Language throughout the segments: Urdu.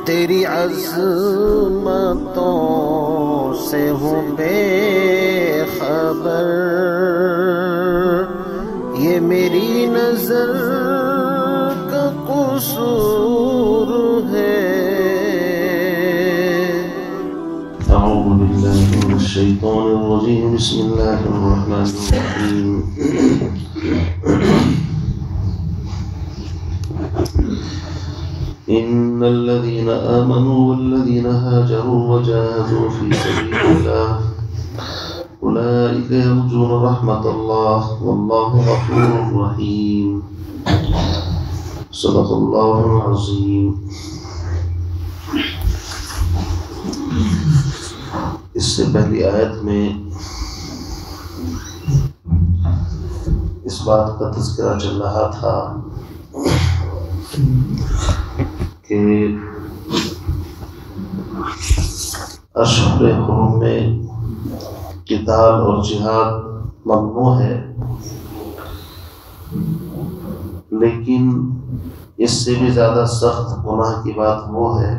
تیری عظمتوں سے ہوں بے خبر، یہ میری نظر کا قصور ہے۔ اعوذ باللہ من الشیطان الرجیم، بسم اللہ الرحمن الرحیم۔ إن الذين آمنوا والذين هاجروا وجاهدوا في سبيل الله أولئك يرجون رحمة الله والله غفور رحيم۔ صدق الله العظيم۔ اس سے پہلی آیت میں اس بات کا تذکرہ چل رہا تھا کہ اشہر حرم میں قتال اور جہاد ممنوع ہے، لیکن اس سے بھی زیادہ سخت گناہ کی بات وہ ہے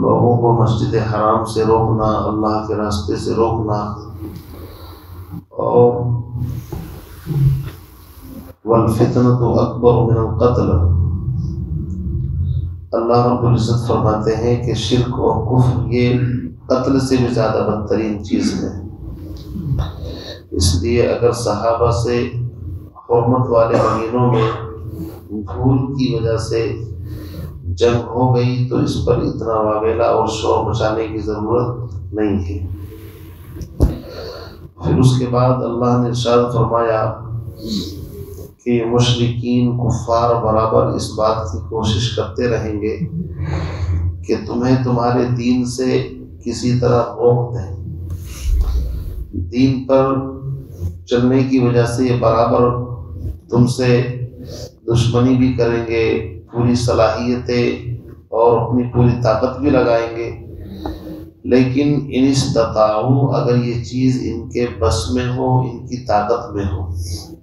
لوگوں کو مسجد حرام سے روکنا، اللہ کے راستے سے روکنا، اور والفتنۃ اکبر من القتل۔ اللہ رب العزت فرماتے ہیں کہ شرک اور کفر یہ قتل سے بھی زیادہ بدترین چیز ہے۔ اس لیے اگر صحابہ سے حرمت والے مہینوں میں بھول کی وجہ سے جنگ ہو گئی تو اس پر اتنا واویلا اور شور مچانے کی ضرورت نہیں ہے۔ پھر اس کے بعد اللہ نے ارشاد فرمایا کہ مشرکین کفار برابر اس بات کی کوشش کرتے رہیں گے کہ تمہیں تمہارے دین سے کسی طرح روک دیں، دین پر چلنے کی وجہ سے یہ برابر تم سے دشمنی بھی کریں گے، پوری صلاحیتیں اور اپنی پوری طاقت بھی لگائیں گے، لیکن ان استطاعوا، اگر یہ چیز ان کے بس میں ہو، ان کی طاقت میں ہو،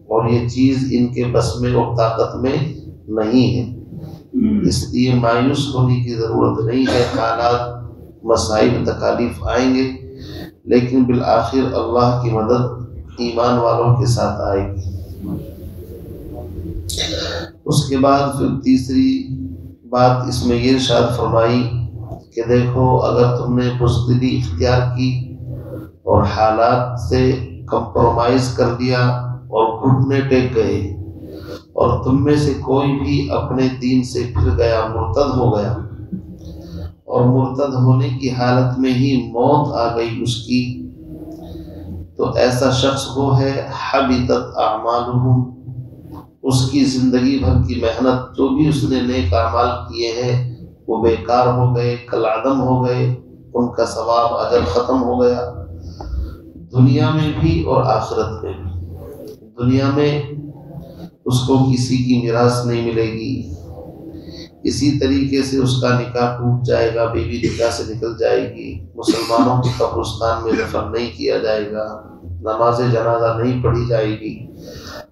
اور یہ چیز ان کے بس میں اور طاقت میں نہیں ہے، اس لیے مایوس ہونے کی ضرورت نہیں ہے۔ حالات، مسائل، تکالیف آئیں گے، لیکن بالآخر اللہ کی مدد ایمان والوں کے ساتھ آئے گی۔ اس کے بعد پھر تیسری بات اس میں یہ ارشاد فرمائی کہ دیکھو اگر تم نے بزدلی اختیار کی اور حالات سے کمپرومائز کر دیا اور گھٹنے ٹیک گئے، اور تم میں سے کوئی بھی اپنے دین سے پھر گیا، مرتد ہو گیا، اور مرتد ہونے کی حالت میں ہی موت آ گئی اس کی، تو ایسا شخص وہ ہے حبطت اعمالہم، اس کی زندگی بھر کی محنت، جو بھی اس نے نیک اعمال کیے ہیں وہ بیکار ہو گئے، کالعدم ہو گئے، ان کا ثواب اجر ختم ہو گیا، دنیا میں بھی اور آخرت میں بھی۔ دنیا میں اس کو کسی کی میراث نہیں ملے گی، اسی طریقے سے اس کا نکاح ٹوٹ جائے گا، بیوی نکاح سے نکل جائے گی، مسلمانوں کے قبرستان میں دفن نہیں کیا جائے گا، نماز جنازہ نہیں پڑھی جائے گی۔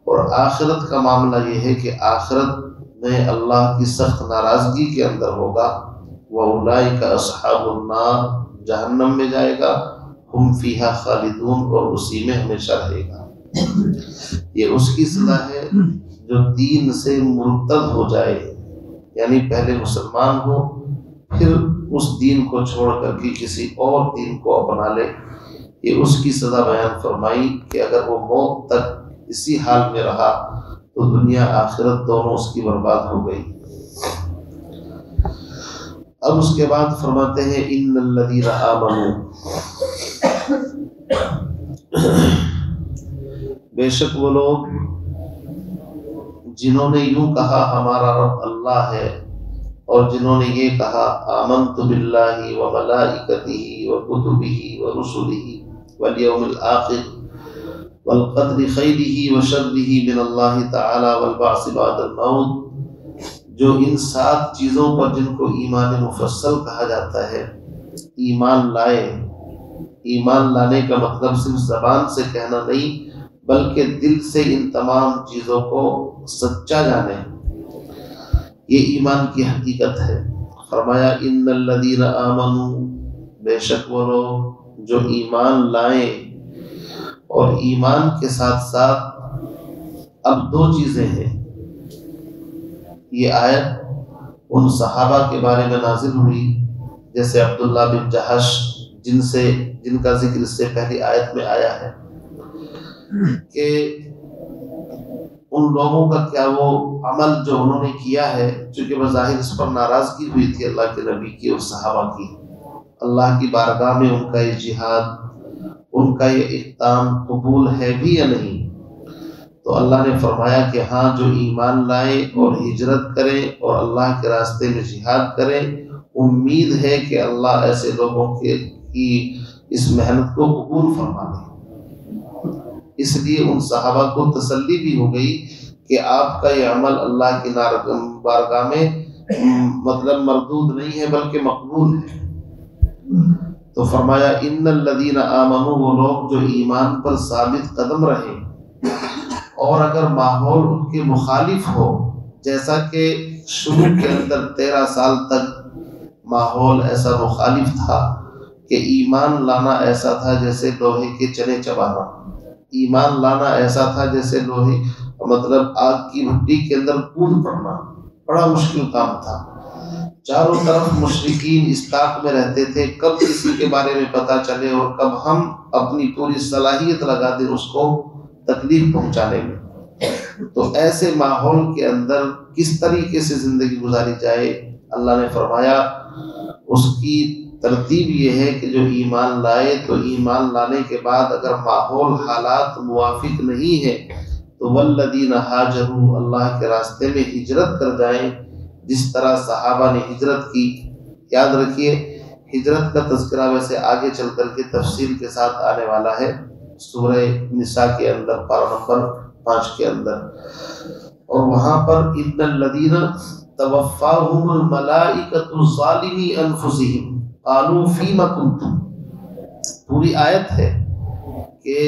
اور آخرت کا معاملہ یہ ہے کہ آخرت میں اللہ کی سخت ناراضگی کے اندر ہوگا، وَأُولَئِكَ أَصْحَابُ النَّارِ، جہنم میں جائے گا، ہم فیہا خالدون، اور اسی میں ہمیشہ رہے گا۔ یہ اس کی سزا ہے جو دین سے مرتد ہو جائے، یعنی پہلے مسلمان ہو پھر اس دین کو چھوڑ کر کے کسی اور دین کو اپنا لے، یہ اس کی سزا بیان فرمائی کہ اگر وہ موت تک اسی حال میں رہا تو دنیا آخرت دونوں اس کی برباد ہو گئی۔ اب اس کے بعد فرماتے ہیں ان الذین آمنوا، بے شک وہ لوگ جنہوں نے یوں کہا ہمارا رب اللہ ہے، اور جنہوں نے یہ کہا آمنت باللہ وملائکتہ وکتبہ ورسلہ والیوم الآخر والقدر خیرہ وشرہ من اللہ تعالی والبعث بعد الموت، جو ان 7 چیزوں پر جن کو ایمان مفصل کہا جاتا ہے ایمان لائے۔ ایمان لانے کا مطلب صرف زبان سے کہنا نہیں بلکہ دل سے ان تمام چیزوں کو سچا جانے، یہ ایمان کی حقیقت ہے۔ فرمایا ان الذین آمنوا، بے شک وہ لوگ جو ایمان لائیں، اور ایمان کے ساتھ ساتھ اب دو چیزیں ہیں۔ یہ آیت ان صحابہ کے بارے میں نازل ہوئی جیسے عبداللہ بن جہش، جن کا ذکر اس سے پہلی آیت میں آیا ہے، کہ ان لوگوں کا کیا وہ عمل جو انہوں نے کیا ہے، چونکہ بظاہر اس پر ناراضگی ہوئی تھی اللہ کے نبی کی اور صحابہ کی، اللہ کی بارگاہ میں ان کا یہ جہاد، ان کا یہ اقدام قبول ہے بھی یا نہیں؟ تو اللہ نے فرمایا کہ ہاں، جو ایمان لائیں اور ہجرت کریں اور اللہ کے راستے میں جہاد کریں، امید ہے کہ اللہ ایسے لوگوں کی اس محنت کو قبول فرما لے۔ اس لیے ان صحابہ کو تسلی بھی ہو گئی کہ آپ کا یہ عمل اللہ کی بارگاہ میں مطلب مردود نہیں ہے بلکہ مقبول ہے۔ تو فرمایا ان الذین آمنوا، وہ لوگ جو ایمان پر ثابت قدم رہے، اور اگر ماحول ان کے مخالف ہو، جیسا کہ شروع کے اندر 13 سال تک ماحول ایسا مخالف تھا کہ ایمان لانا ایسا تھا جیسے لوہے کے چنے چبانا، ایمان لانا ایسا تھا جیسے لوہے مطلب آگ کی بھٹی کے اندر کود پڑنا، بڑا مشکل کام تھا۔ چاروں طرف مشرکین اس طاق میں رہتے تھے کب کسی کے بارے میں پتہ چلے اور کب ہم اپنی پوری صلاحیت لگا دیں اس کو تکلیف پہنچانے میں۔ تو ایسے ماحول کے اندر کس طریقے سے زندگی گزاری جائے؟ اللہ نے فرمایا اس کی ترتیب یہ ہے کہ جو ایمان لائے تو ایمان لانے کے بعد اگر ماحول حالات موافق نہیں ہے تو والذین ہاجروا، اللہ کے راستے میں ہجرت کر جائیں، جس طرح صحابہ نے ہجرت کی۔ یاد رکھیے ہجرت کا تذکرہ ویسے آگے چل کر کے تفصیل کے ساتھ آنے والا ہے سورہ نساء کے اندر، پارہ نمبر 5 کے اندر، اور وہاں پر ان الذین توفاہم الملائکۃ ظالمی انفسہم قالوا فیم کنتم، پوری آیت ہے کہ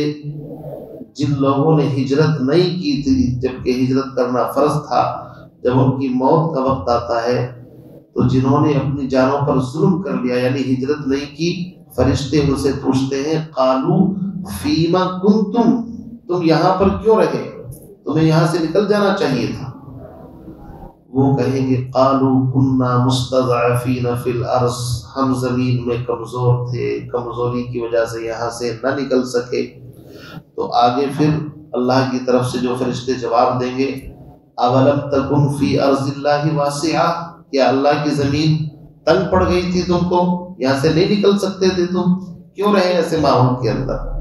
جن لوگوں نے ہجرت نہیں کی تھی جبکہ ہجرت کرنا فرض تھا، جب ان کی موت کا وقت آتا ہے تو جنہوں نے اپنی جانوں پر ظلم کر لیا یعنی ہجرت نہیں کی، فرشتے ان سے پوچھتے ہیں قالوا فیم کنتم، تم یہاں پر کیوں رہے؟ تمہیں یہاں سے نکل جانا چاہیے تھا۔ وہ کہیں گے قالوا کنا مستضعفین فی الارض، ہم زمین میں کمزور تھے، کمزوری کی وجہ سے یہاں سے نہ نکل سکے۔ تو آگے پھر اللہ کی طرف سے جو فرشتے جواب دیں گے اولم تکن فی ارض اللہ واسعہ، کیا اللہ کی زمین تنگ پڑ گئی تھی تم کو، یہاں سے نہیں نکل سکتے تھے تم، کیوں رہے ایسے ماحول کے اندر؟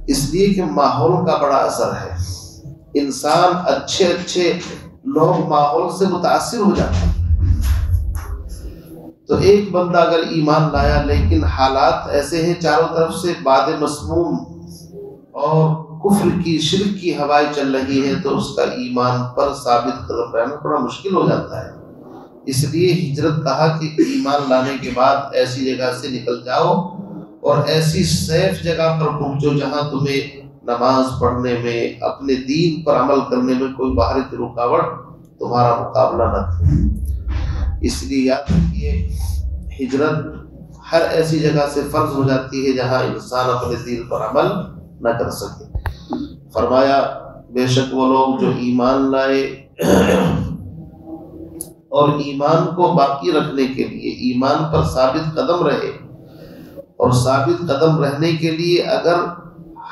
اس لیے کہ ماحول کا بڑا اثر ہے، انسان اچھے لوگ ماحول سے متاثر ہو جاتے ہیں۔ تو ایک بندہ اگر ایمان لایا لیکن حالات ایسے ہیں چاروں طرف سے باد مسموم اور کفر کی شرک کی ہوائیں چل رہی ہیں تو اس کا ایمان پر ثابت قدم رہنا بڑا مشکل ہو جاتا ہے۔ اس لیے ہجرت کہا کہ ایمان لانے کے بعد ایسی جگہ سے نکل جاؤ اور ایسی سیف جگہ پر پہنچو جہاں تمہیں نماز پڑھنے میں، اپنے دین پر عمل کرنے میں کوئی باہر کی رکاوٹ تمہارا مقابلہ نہ کرے۔ اس لیے یاد رکھیے ہجرت ہر ایسی جگہ سے فرض ہو جاتی ہے جہاں انسان اپنے دین پر عمل نہ کر سکے۔ فرمایا بے شک وہ لوگ جو ایمان لائے اور ایمان کو باقی رکھنے کے لیے ایمان پر ثابت قدم رہے، اور ثابت قدم رہنے کے لیے اگر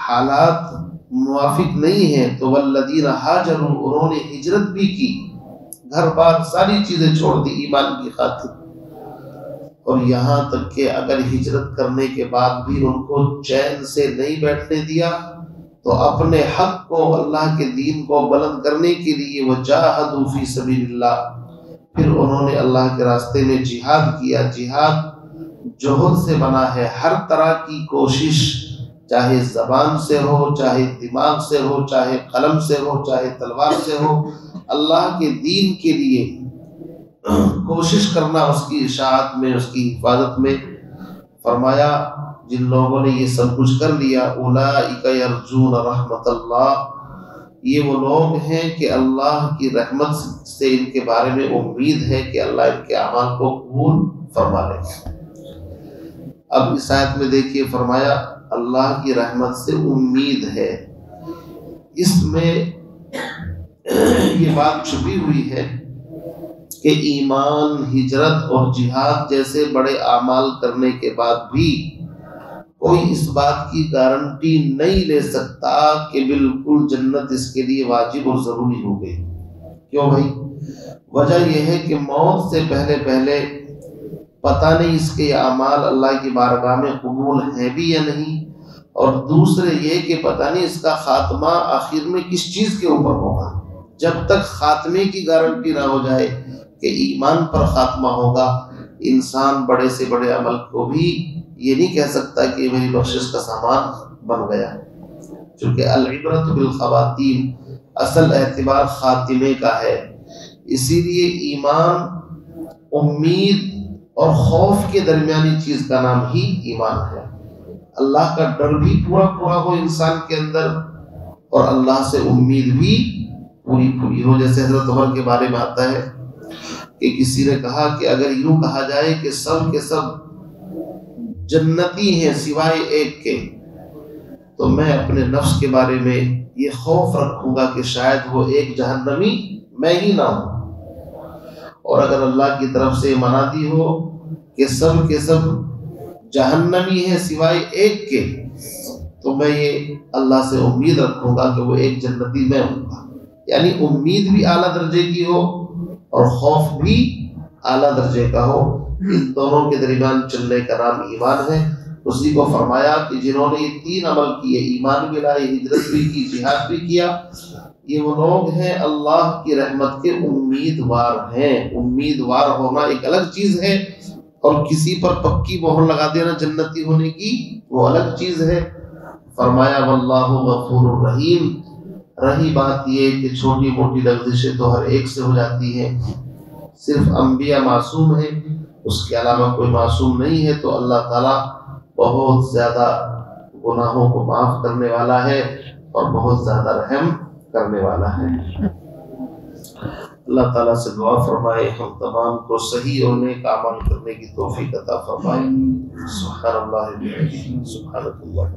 حالات موافق نہیں ہیں تو والذین ہاجروا، انہوں نے ہجرت بھی کی، گھر بار ساری چیزیں چھوڑ دی ایمان کی خاطر، اور یہاں تک کہ اگر ہجرت کرنے کے بعد بھی ان کو چین سے نہیں بیٹھنے دیا تو اپنے حق کو، اللہ کے دین کو بلند کرنے کے لیے وجاہدوا فی سبیل اللہ، پھر انہوں نے اللہ کے راستے میں جہاد کیا۔ جہاد جوہد سے بنا ہے، ہر طرح کی کوشش، چاہے زبان سے ہو، چاہے دماغ سے ہو، چاہے قلم سے ہو، چاہے تلوار سے ہو، اللہ کے دین کے لیے کوشش کرنا، اس کی اشاعت میں، اس کی حفاظت میں۔ فرمایا جن لوگوں نے یہ سب کچھ کر لیا اولئک یرجون رحمت اللہ، یہ وہ لوگ ہیں کہ اللہ کی رحمت سے ان کے بارے میں امید ہے کہ اللہ ان کے اعمال کو قبول فرما لے گا۔ اب اس آیت میں دیکھیے فرمایا اللہ کی رحمت سے امید ہے، اس میں یہ بات چھپی ہوئی ہے کہ ایمان، ہجرت اور جہاد جیسے بڑے اعمال کرنے کے بعد بھی کوئی اس بات کی گارنٹی نہیں لے سکتا کہ بالکل جنت اس کے لیے واجب اور ضروری ہو گئی۔ کیوں بھائی؟ وجہ یہ ہے کہ موت سے پہلے پتہ نہیں اس کے اعمال اللہ کی بارگاہ میں قبول ہیں بھی یا نہیں، اور دوسرے یہ کہ پتہ نہیں اس کا خاتمہ آخر میں کس چیز کے اوپر ہوگا۔ جب تک خاتمے کی گارنٹی نہ ہو جائے کہ ایمان پر خاتمہ ہوگا، انسان بڑے سے بڑے عمل کو بھی یہ نہیں کہہ سکتا کہ میری بخشش کا سامان بن گیا، چونکہ العبرت بالخواتیم، اصل اعتبار خاتمے کا ہے۔ اسی لیے ایمان، امید اور خوف کے درمیانی چیز کا نام ہی ایمان ہے۔ اللہ کا ڈر بھی پورا ہو انسان کے اندر، اور اللہ سے امید بھی پوری ہو۔ جیسے حضرت عمر کے بارے میں آتا ہے کہ کسی نے کہا کہ اگر یوں کہا جائے کہ سب کے سب جنتی ہیں سوائے ایک کے، تو میں اپنے نفس کے بارے میں یہ خوف رکھوں گا کہ شاید وہ ایک جہنمی میں ہی نہ ہوں۔ اور اگر اللہ کی طرف سے منادی ہو کہ سب کے سب جہنمی ہیں سوائے ایک کے، تو میں یہ اللہ سے امید رکھوں گا کہ وہ ایک جنتی میں ہوں گا۔ یعنی امید بھی اعلیٰ درجے کی ہو اور خوف بھی اعلیٰ درجے کا ہو، ان دونوں کے درمیان چلنے کا نام ایمان ہے۔ اسی کو فرمایا کہ جنہوں نے یہ تین عمل کیے، ایمان بھی لائے، ہجرت بھی کی، جہاد بھی کیا، یہ وہ لوگ ہیں اللہ کی رحمت کے امیدوار ہیں۔ امیدوار ہونا ایک الگ چیز ہے، اور کسی پر پکی مہر لگا دینا جنتی ہونے کی وہ الگ چیز ہے۔ فرمایا واللہ غفور الرحیم۔ رہی بات یہ کہ چھوٹی موٹی لغزشیں تو ہر ایک سے ہو جاتی ہیں، صرف انبیاء معصوم ہیں، اس کے علاوہ کوئی معصوم نہیں ہے، تو اللہ تعالیٰ بہت زیادہ گناہوں کو معاف کرنے والا ہے اور بہت زیادہ رحم کرنے والا ہے۔ اللہ تعالیٰ سے دعا فرمائے ہم تمام کو صحیح اور نیک عمل کرنے کی توفیق عطا فرمائے۔ سبحان اللہ سبحانک اللہ۔